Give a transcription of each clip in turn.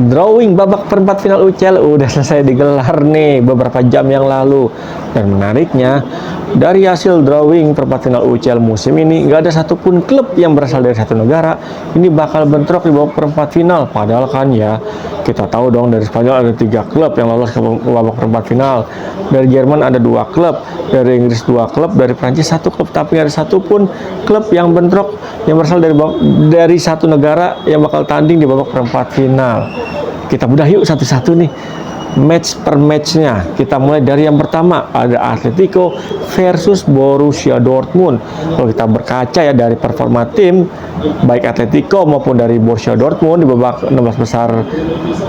Drawing babak perempat final UCL udah selesai digelar nih beberapa jam yang lalu. Dan menariknya, dari hasil drawing perempat final UCL musim ini, nggak ada satupun klub yang berasal dari satu negara ini bakal bentrok di babak perempat final. Padahal kan ya, kita tahu dong dari Spanyol ada 3 klub yang lolos ke babak perempat final. Dari Jerman ada 2 klub, dari Inggris 2 klub, dari Prancis 1 klub. Tapi nggak ada satupun klub yang bentrok yang berasal dari satu negara yang bakal tanding di babak perempat final. Kita bedah yuk satu-satu nih, match per matchnya. Kita mulai dari yang pertama, ada Atletico versus Borussia Dortmund. Kalau kita berkaca ya dari performa tim, baik Atletico maupun dari Borussia Dortmund di babak 16 besar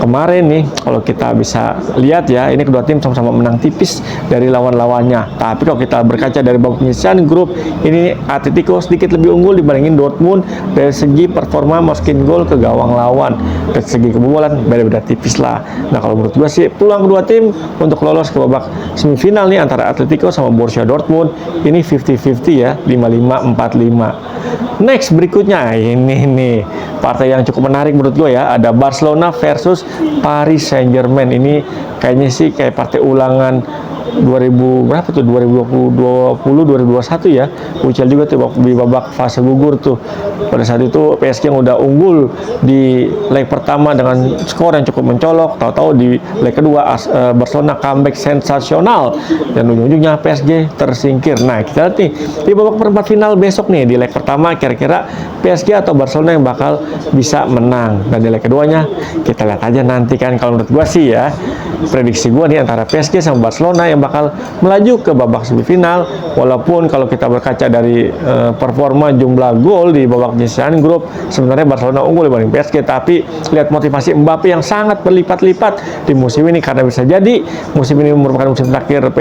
kemarin nih, kalau kita bisa lihat ya, ini kedua tim sama-sama menang tipis dari lawan-lawannya. Tapi kalau kita berkaca dari babak penyisihan grup, ini Atletico sedikit lebih unggul dibandingin Dortmund dari segi performa masukin gol ke gawang lawan. Dari segi kebobolan beda-beda tipis lah. Nah, kalau menurut gue sih peluang kedua tim untuk lolos ke babak semifinal nih antara Atletico sama Borussia Dortmund ini 50-50 ya, 55-45. Next berikutnya ini nih partai yang cukup menarik menurut gue ya, ada Barcelona versus Paris Saint-Germain. Ini kayaknya sih kayak partai ulangan 2000 berapa tuh 2020 2021 ya, UCL juga tuh di babak fase gugur tuh. Pada saat itu PSG yang udah unggul di leg pertama dengan skor yang cukup mencolok, tahu-tahu di leg kedua Barcelona comeback sensasional dan ujung-ujungnya PSG tersingkir. Nah, kita lihat nih di babak perempat final besok nih, di leg pertama kira-kira PSG atau Barcelona yang bakal bisa menang, dan di leg keduanya kita lihat aja nanti kan. Kalau menurut gua sih ya, prediksi gua nih antara PSG sama Barcelona yang bakal melaju ke babak semifinal. Walaupun kalau kita berkaca dari performa jumlah gol di babak penyisihan grup, sebenarnya Barcelona unggul dibanding PSG, tapi lihat motivasi Mbappe yang sangat berlipat-lipat di musim ini, karena bisa jadi musim ini merupakan musim terakhir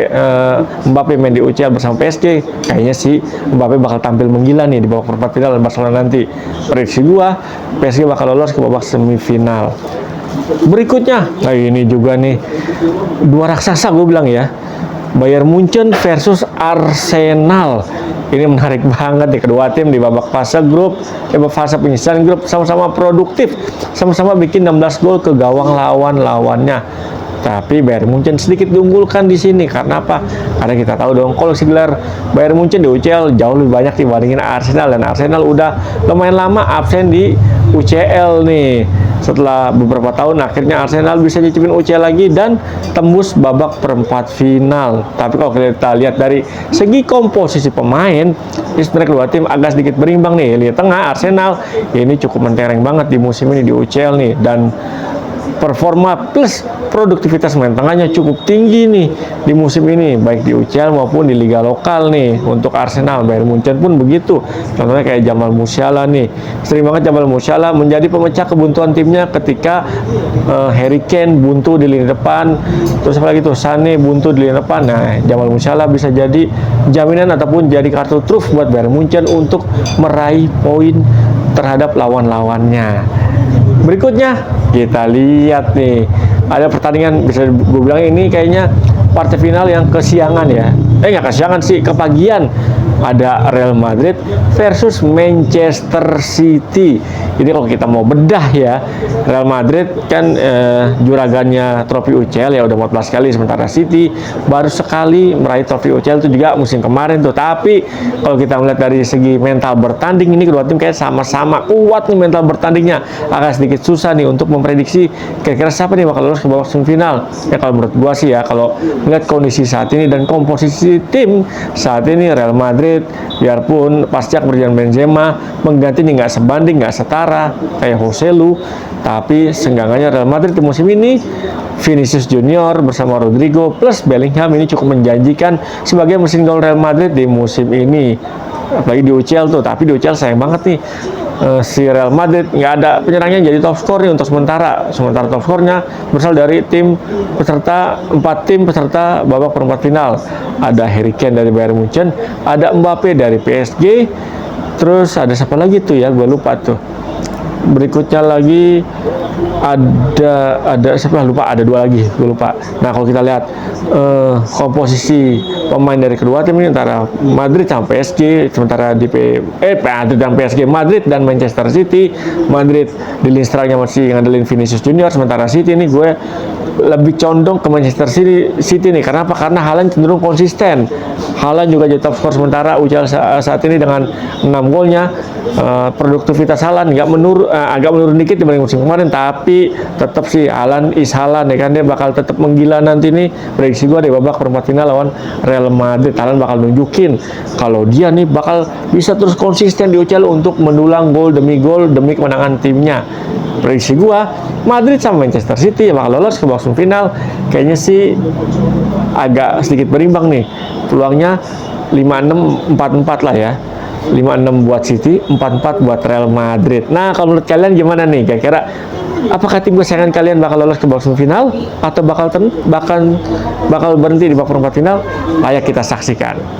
Mbappe main di UCL bersama PSG. Kayaknya sih Mbappe bakal tampil menggila nih di babak perempat final dan Barcelona nanti. Prediksi gua PSG bakal lolos ke babak semifinal. Berikutnya, nah ini juga nih dua raksasa gue bilang ya, Bayern Munchen versus Arsenal. Ini menarik banget nih, kedua tim di babak fase grup, fase penyisihan grup sama-sama produktif, sama-sama bikin 16 gol ke gawang lawannya. Tapi Bayern Munchen sedikit diunggulkan di sini. Karena apa? Karena kita tahu dong, koleksi gelar Bayern Munchen di UCL jauh lebih banyak dibandingin Arsenal, dan Arsenal udah lumayan lama absen di UCL nih. Setelah beberapa tahun, akhirnya Arsenal bisa nyicipin UCL lagi dan tembus babak perempat final. Tapi kalau kita lihat dari segi komposisi pemain, ini sebenarnya kedua tim agak sedikit berimbang nih. Lihat tengah, Arsenal ini cukup mentereng banget di musim ini di UCL nih, dan performa plus produktivitas main tengahnya cukup tinggi nih di musim ini, baik di UCL maupun di liga lokal nih. Untuk Arsenal, Bayern Munchen pun begitu. Contohnya kayak Jamal Musiala nih, sering banget Jamal Musiala menjadi pemecah kebuntuan timnya ketika Harry Kane buntu di lini depan, terus apa lagi tuh, Sané buntu di lini depan. Nah, Jamal Musiala bisa jadi jaminan ataupun jadi kartu truf buat Bayern Munchen untuk meraih poin terhadap lawan-lawannya. Berikutnya kita lihat nih, ada pertandingan bisa gue bilang ini kayaknya partai final yang kesiangan ya. Nggak kesiangan sih, kepagian. Ada Real Madrid versus Manchester City. Ini kalau kita mau bedah ya, Real Madrid kan juragannya trofi UCL ya, udah 14 kali, sementara City baru sekali meraih trofi UCL itu juga musim kemarin tuh. Tapi kalau kita melihat dari segi mental bertanding, ini kedua tim kayak sama-sama kuat nih mental bertandingnya. Agak sedikit susah nih untuk memprediksi kira-kira siapa nih bakal lolos ke babak semifinal. Ya kalau menurut gua sih ya, kalau melihat kondisi saat ini dan komposisi tim saat ini, Real Madrid biarpun pasca kepergian Benzema mengganti nih nggak sebanding, nggak setara kayak Joselu, tapi seenggaknya Real Madrid di musim ini Vinicius Junior bersama Rodrigo plus Bellingham ini cukup menjanjikan sebagai mesin gol Real Madrid di musim ini, apalagi di UCL tuh. Tapi di UCL sayang banget nih, si Real Madrid nggak ada penyerangnya jadi top skor nih untuk sementara top skornya berasal dari tim peserta 4 tim peserta babak perempat final. Ada Harry Kane dari Bayern Munchen, ada Mbappe dari PSG, terus ada siapa lagi tuh ya, gue lupa tuh. Berikutnya lagi ada siapa lupa, ada dua lagi gue lupa. Nah kalau kita lihat komposisi pemain dari kedua tim ini antara Madrid sama PSG, sementara Madrid dan PSG, Madrid dan Manchester City. Madrid di lini serangnya masih ngandelin Vinicius Junior, sementara City ini gue lebih condong ke Manchester City nih. Karena apa? Karena Haaland cenderung konsisten. Haaland juga jadi top skor sementara UCL saat ini dengan 6 golnya. Produktivitas Haaland agak menurun dikit dibanding musim kemarin, tapi tetap sih Haaland is Haaland ya kan, dia bakal tetap menggila nanti nih. Prediksi gue di babak perempat final lawan Real Madrid, Haaland bakal nunjukin kalau dia nih bakal bisa terus konsisten di UCL untuk mendulang gol demi kemenangan timnya. Prediksi gua Madrid sama Manchester City yang bakal lolos ke babak final. Kayaknya sih agak sedikit berimbang nih peluangnya, 5-6 4-4 lah ya. 5-6 buat City, 4-4 buat Real Madrid. Nah kalau menurut kalian gimana nih, kira-kira apakah tim kesayangan kalian bakal lolos ke babak final atau bakal berhenti di babak perempat final? Layak kita saksikan.